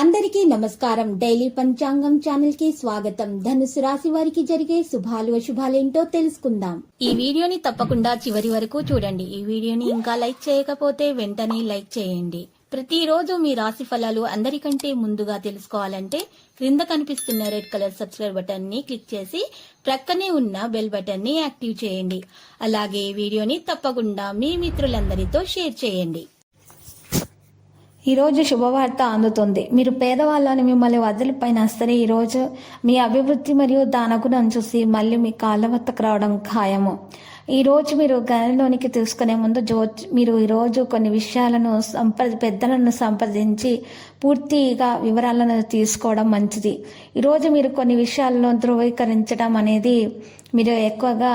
అందరికీ నమస్కారం. డైలీ పంచాంగం ఛానల్ కి స్వాగతం. ధనుసు రాశి వారికి జరిగే శుభాలు అశుభాలేంటో తెలుసుకుందాం. ఈ వీడియోని తప్పకుండా చివరి వరకు చూడండి. ఈ వీడియోని ఇంకా లైక్ చేయకపోతే వెంటనే లైక్ చేయండి. ప్రతిరోజు మీ రాశి ఫలాలు అందరికంటే ముందుగా తెలుసుకోవాలంటే క్రింద కనిపిస్తున్న రెడ్ కలర్ సబ్స్క్రైబ్ బటన్ ని క్లిక్ చేసి ప్రక్కనే ఉన్న బెల్ బటన్ ని యాక్టివ్ చేయండి. అలాగే వీడియోని తప్పకుండా మీ మిత్రులందరితో షేర్ చేయండి. ఈరోజు శుభవార్త అందుతుంది. మీరు పేదవాళ్ళని మిమ్మల్ని వదిలిపోయినా సరే ఈరోజు మీ అభివృద్ధి మరియు దానగుణం చూసి మళ్ళీ మీ కాళ్ళ వద్దకు రావడం ఖాయము. ఈరోజు మీరు గదిలోనికి తీసుకునే ముందు మీరు ఈరోజు కొన్ని విషయాలను పెద్దలను సంప్రదించి పూర్తిగా వివరాలను తీసుకోవడం మంచిది. ఈరోజు మీరు కొన్ని విషయాలను ధృవీకరించడం అనేది మీరు ఎక్కువగా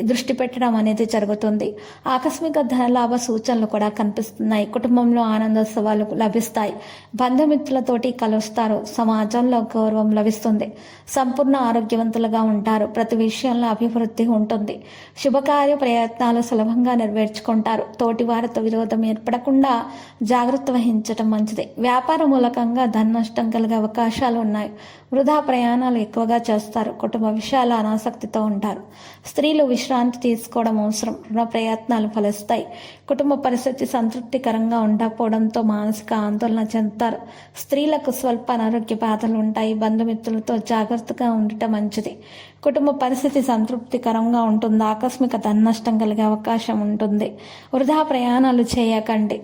దృష్టి పెట్టడం అనేది జరుగుతుంది. ఆకస్మిక ధనలాభ సూచనలు కూడా కనిపిస్తున్నాయి. కుటుంబంలో ఆనందోత్సవాలు లభిస్తాయి. బంధుమిత్రులతోటి కలుస్తారు. సమాజంలో గౌరవం లభిస్తుంది. సంపూర్ణ ఆరోగ్యవంతులుగా ఉంటారు. ప్రతి విషయంలో అభివృద్ధి ఉంటుంది. శుభకార్య ప్రయత్నాలు సులభంగా నెరవేర్చుకుంటారు. తోటి వారితో విరోధం ఏర్పడకుండా జాగ్రత్త వహించడం మంచిది. వ్యాపార మూలకంగా ధన నష్టం కలిగే అవకాశాలు ఉన్నాయి. వృధా ప్రయాణాలు ఎక్కువగా చేస్తారు. కుటుంబ విషయాలు అనాసక్తితో ఉంటారు. స్త్రీలు విశ్రాంతి తీసుకోవడం అవసరం. రుణ ప్రయత్నాలు ఫలిస్తాయి. కుటుంబ పరిస్థితి సంతృప్తికరంగా ఉండకపోవడంతో మానసిక ఆందోళన చెందుతారు. స్త్రీలకు స్వల్ప అనారోగ్య బాధలు ఉంటాయి. బంధుమిత్రులతో జాగ్రత్తగా ఉండటం మంచిది. కుటుంబ పరిస్థితి సంతృప్తికరంగా ఉంటుంది. ఆకస్మిక ధన నష్టం కలిగే అవకాశం ఉంటుంది. వృధా ప్రయాణాలు చేయకండి.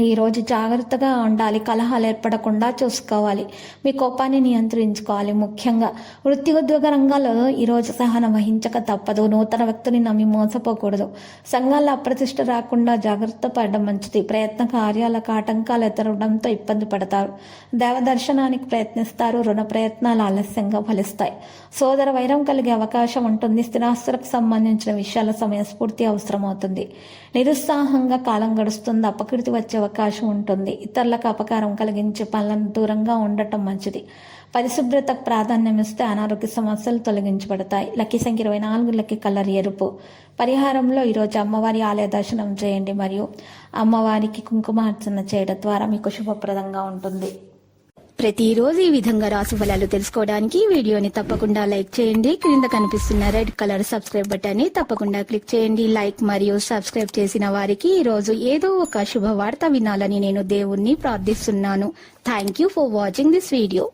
ఈరోజు జాగ్రత్తగా ఉండాలి. కలహాలు ఏర్పడకుండా చూసుకోవాలి. మీ కోపాన్ని నియంత్రించుకోవాలి. ముఖ్యంగా వృత్తి ఉద్యోగ రంగాల్లో ఈరోజు సహనం వహించక తప్పదు. నూతన వ్యక్తిని నమ్మి మోసపోకూడదు. సంఘాల్లో అప్రతిష్ట రాకుండా జాగ్రత్త పడడం మంచిది. ప్రయత్న కార్యాలకు ఆటంకాలు ఎదురవడంతో ఇబ్బంది పడతారు. దేవ దర్శనానికి ప్రయత్నిస్తారు. రుణ ప్రయత్నాలు ఆలస్యంగా ఫలిస్తాయి. సోదర వైరం కలిగే అవకాశం ఉంటుంది. స్థిరాస్తులకు సంబంధించిన విషయాల సమయస్ఫూర్తి అవసరమవుతుంది. నిరుత్సాహంగా కాలం గడుస్తుంది. అపకీర్తి వచ్చే అవకాశం ఉంటుంది. ఇతరులకు అపకారం కలిగించే పనులను దూరంగా ఉండటం మంచిది. పరిశుభ్రతకు ప్రాధాన్యం ఇస్తే అనారోగ్య సమస్యలు తొలగించబడతాయి. లక్కీ సంఖ్య 24. లక్కీ కలర్ ఎరుపు. పరిహారంలో ఈరోజు అమ్మవారి ఆలయ దర్శనం చేయండి మరియు అమ్మవారికి కుంకుమార్చన చేయడం ద్వారా మీకు శుభప్రదంగా ఉంటుంది. ప్రతిరోజు ఈ విధంగా రాశి ఫలాలు తెలుసుకోవడానికి వీడియోని తప్పకుండా లైక్ చేయండి. క్రింద కనిపిస్తున్న రెడ్ కలర్ సబ్స్క్రైబ్ బటన్ ని తప్పకుండా క్లిక్ చేయండి. లైక్ మరియు సబ్స్క్రైబ్ చేసిన వారికి ఈ రోజు ఏదో ఒక శుభవార్త వినాలని నేను దేవుణ్ణి ప్రార్థిస్తున్నాను. Thank you for watching this video.